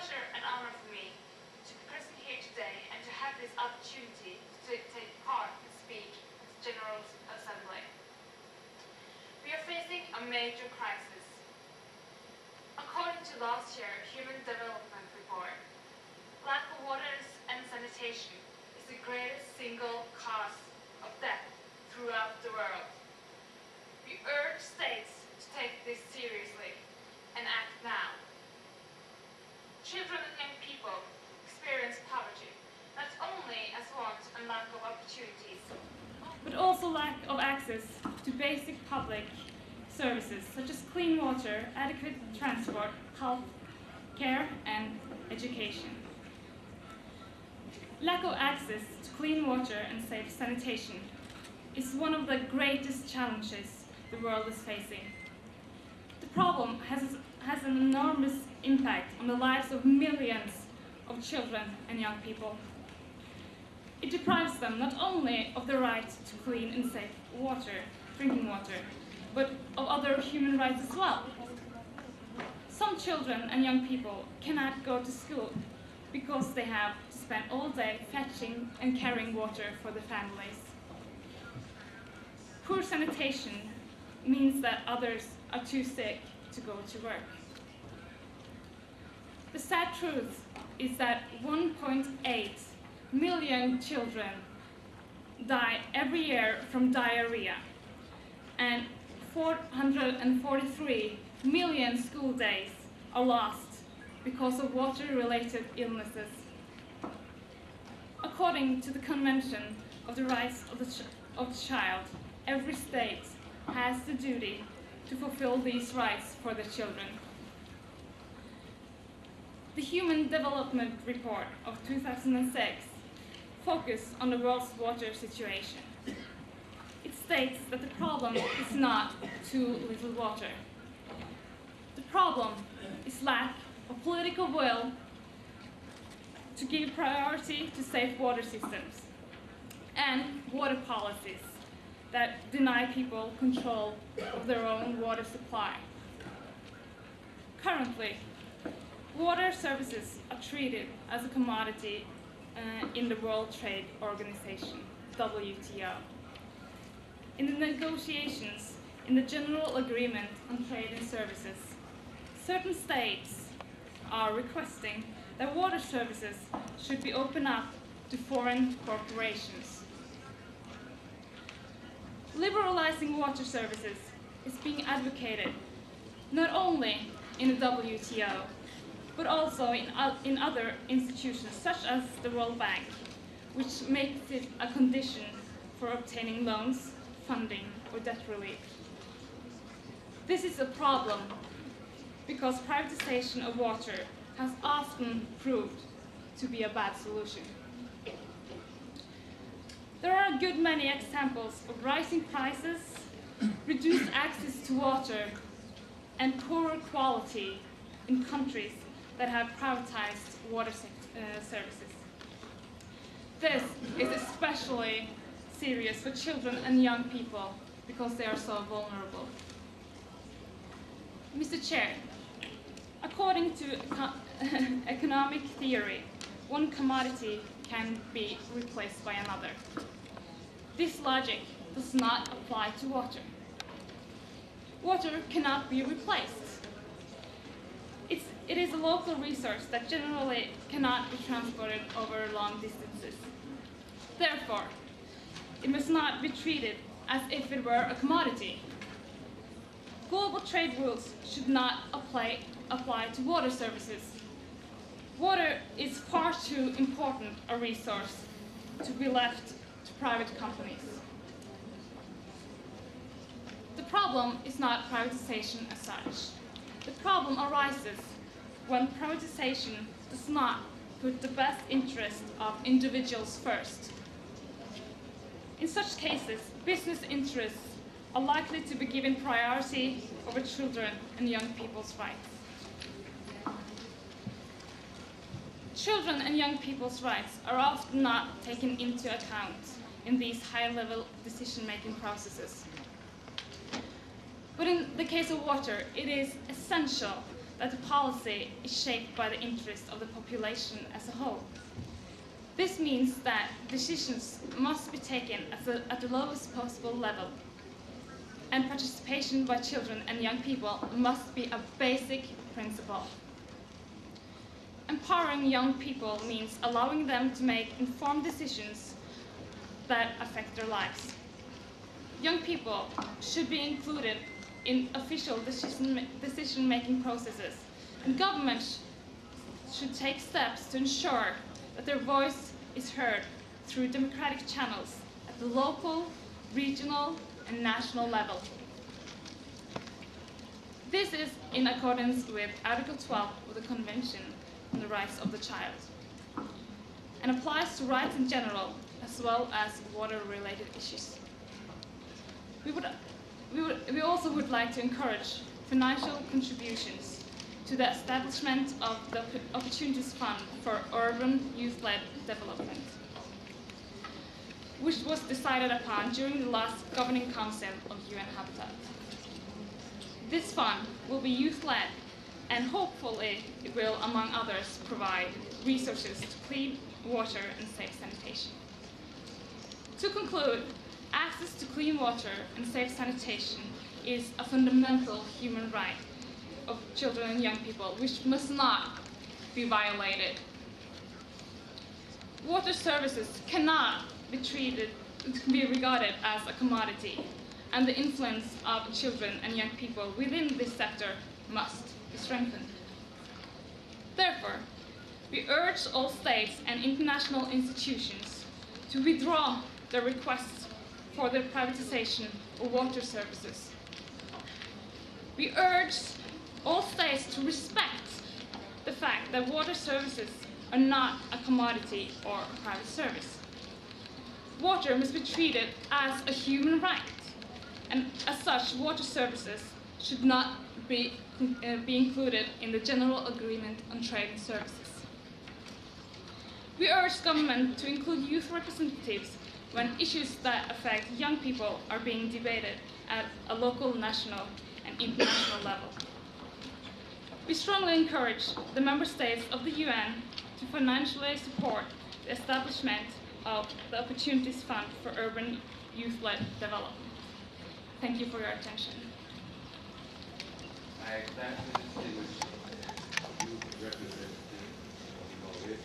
pleasure and honor for me to be present here today and to have this opportunity to take part and speak at the General Assembly. We are facing a major crisis. According to last year's Human Development Report, lack of water and sanitation is the greatest single cause of death throughout the world. We urge states to take this seriously and act now. Children and young people experience poverty, not only as want and lack of opportunities, but also lack of access to basic public services such as clean water, adequate transport, health care, and education. Lack of access to clean water and safe sanitation is one of the greatest challenges the world is facing. The problem has an enormous impact on the lives of millions of children and young people. It deprives them not only of the right to clean and safe water, drinking water, but of other human rights as well. Some children and young people cannot go to school because they have to spend all day fetching and carrying water for their families. Poor sanitation means that others are too sick to go to work. The sad truth is that 1.8 million children die every year from diarrhea, and 443 million school days are lost because of water-related illnesses. According to the Convention of the Rights of the Child, every state has the duty to fulfill these rights for their children. The Human Development Report of 2006 focused on the world's water situation. It states that the problem is not too little water. The problem is lack of political will to give priority to safe water systems and water policies that deny people control of their own water supply. Currently, water services are treated as a commodity in the World Trade Organization, WTO. In the negotiations in the General Agreement on Trade and Services, certain states are requesting that water services should be opened up to foreign corporations. Liberalizing water services is being advocated not only in the WTO, but also in other institutions such as the World Bank, which makes it a condition for obtaining loans, funding, or debt relief. This is a problem because privatization of water has often proved to be a bad solution. There are a good many examples of rising prices, reduced access to water, and poorer quality in countries that have privatized water services. This is especially serious for children and young people because they are so vulnerable. Mr. Chair, according to economic theory, one commodity can be replaced by another. This logic does not apply to water. Water cannot be replaced. It is a local resource that generally cannot be transported over long distances. Therefore, it must not be treated as if it were a commodity. Global trade rules should not apply to water services. Water is far too important a resource to be left to private companies. The problem is not privatization as such. The problem arises when privatization does not put the best interest of individuals first. In such cases, business interests are likely to be given priority over children and young people's rights. Children and young people's rights are often not taken into account in these high-level decision-making processes. But in the case of water, it is essential that the policy is shaped by the interest of the population as a whole. This means that decisions must be taken at the lowest possible level, and participation by children and young people must be a basic principle. Empowering young people means allowing them to make informed decisions that affect their lives. Young people should be included in official decision-making processes, and governments should take steps to ensure that their voice is heard through democratic channels at the local, regional, and national level. This is in accordance with Article 12 of the Convention on the Rights of the Child, and applies to rights in general as well as water-related issues. We also would like to encourage financial contributions to the establishment of the Opportunities Fund for Urban Youth-Led Development, which was decided upon during the last Governing Council of UN Habitat. This fund will be youth-led, and hopefully it will, among others, provide resources to clean water and safe sanitation. To conclude, access to clean water and safe sanitation is a fundamental human right of children and young people, which must not be violated. Water services cannot be regarded as a commodity, and the influence of children and young people within this sector must be strengthened. Therefore, we urge all states and international institutions to withdraw their requests for the privatization of water services. We urge all states to respect the fact that water services are not a commodity or a private service. Water must be treated as a human right, and as such, water services should not be included in the General Agreement on Trade and Services. We urge government to include youth representatives when issues that affect young people are being debated at a local, national, and international level. We strongly encourage the member states of the UN to financially support the establishment of the Opportunities Fund for Urban Youth-Led Development. Thank you for your attention. I thank the distinguished youth representative of Norway.